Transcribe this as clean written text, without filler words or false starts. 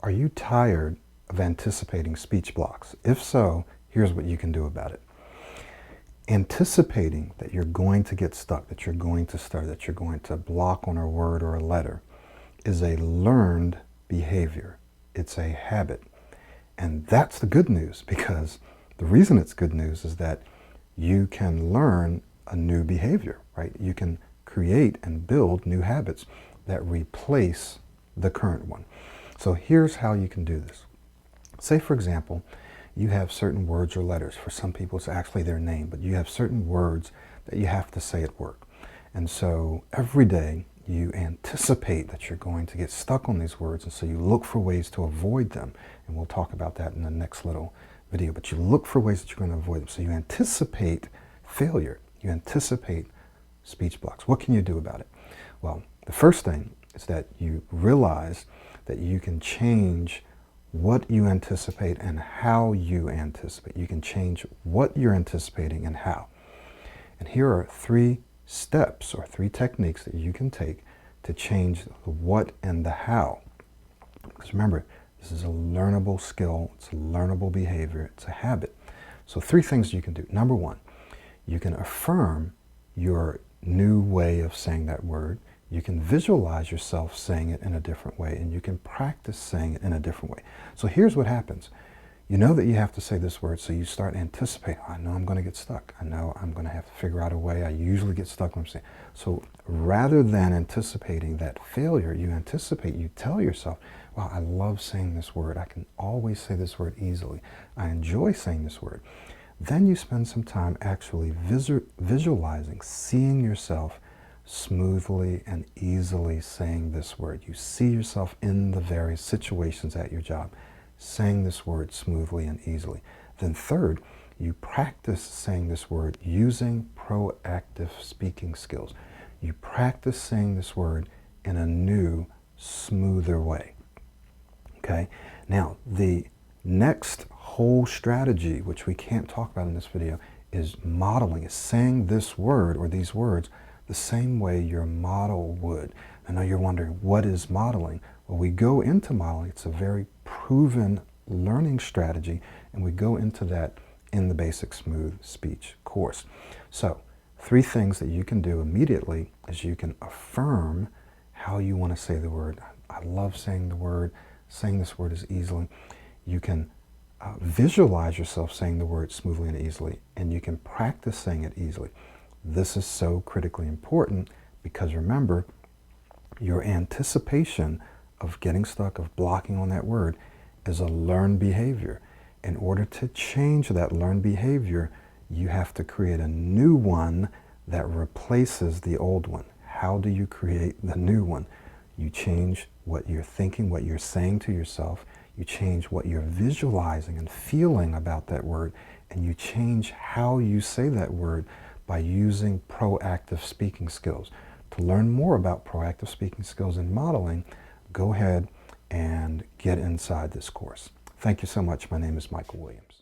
Are you tired of anticipating speech blocks? If so, here's what you can do about it. Anticipating that you're going to get stuck, that you're going to stutter, that you're going to block on a word or a letter is a learned behavior. It's a habit. And that's the good news, because the reason it's good news is that you can learn a new behavior, right? You can create and build new habits that replace the current one. So here's how you can do this. Say, for example, you have certain words or letters. For some people, it's actually their name, but you have certain words that you have to say at work. And so every day you anticipate that you're going to get stuck on these words, and so you look for ways to avoid them. And we'll talk about that in the next little video, but you look for ways that you're going to avoid them. So you anticipate failure. You anticipate speech blocks. What can you do about it? Well, the first thing is that you realize that you can change what you anticipate and how you anticipate. You can change what you're anticipating and how. And here are 3 steps or 3 techniques that you can take to change the what and the how. Because remember, this is a learnable skill, it's a learnable behavior, it's a habit. So 3 things you can do. Number 1, you can affirm your new way of saying that word. You can visualize yourself saying it in a different way, and you can practice saying it in a different way. So here's what happens. You know that you have to say this word, so you start anticipating. I know I'm going to get stuck. I know I'm going to have to figure out a way. I usually get stuck when I'm saying. So rather than anticipating that failure, you anticipate, you tell yourself, wow, I love saying this word. I can always say this word easily. I enjoy saying this word. Then you spend some time actually visualizing, seeing yourself smoothly and easily saying this word. You see yourself in the various situations at your job, saying this word smoothly and easily. Then third, you practice saying this word using proactive speaking skills. You practice saying this word in a new, smoother way. Okay? Now, the next whole strategy, which we can't talk about in this video, is modeling, is saying this word or these words the same way your model would. I know you're wondering, what is modeling? Well, we go into modeling. It's a very proven learning strategy, and we go into that in the Basic Smooth Speech course. So 3 things that you can do immediately is you can affirm how you want to say the word. I love saying the word. Saying this word is easily. You can visualize yourself saying the word smoothly and easily, and you can practice saying it easily. This is so critically important because remember, your anticipation of getting stuck, of blocking on that word, is a learned behavior. In order to change that learned behavior, you have to create a new one that replaces the old one. How do you create the new one? You change what you're thinking, what you're saying to yourself. You change what you're visualizing and feeling about that word, and you change how you say that word by using proactive speaking skills. To learn more about proactive speaking skills and modeling, go ahead and get inside this course. Thank you so much. My name is Michael Williams.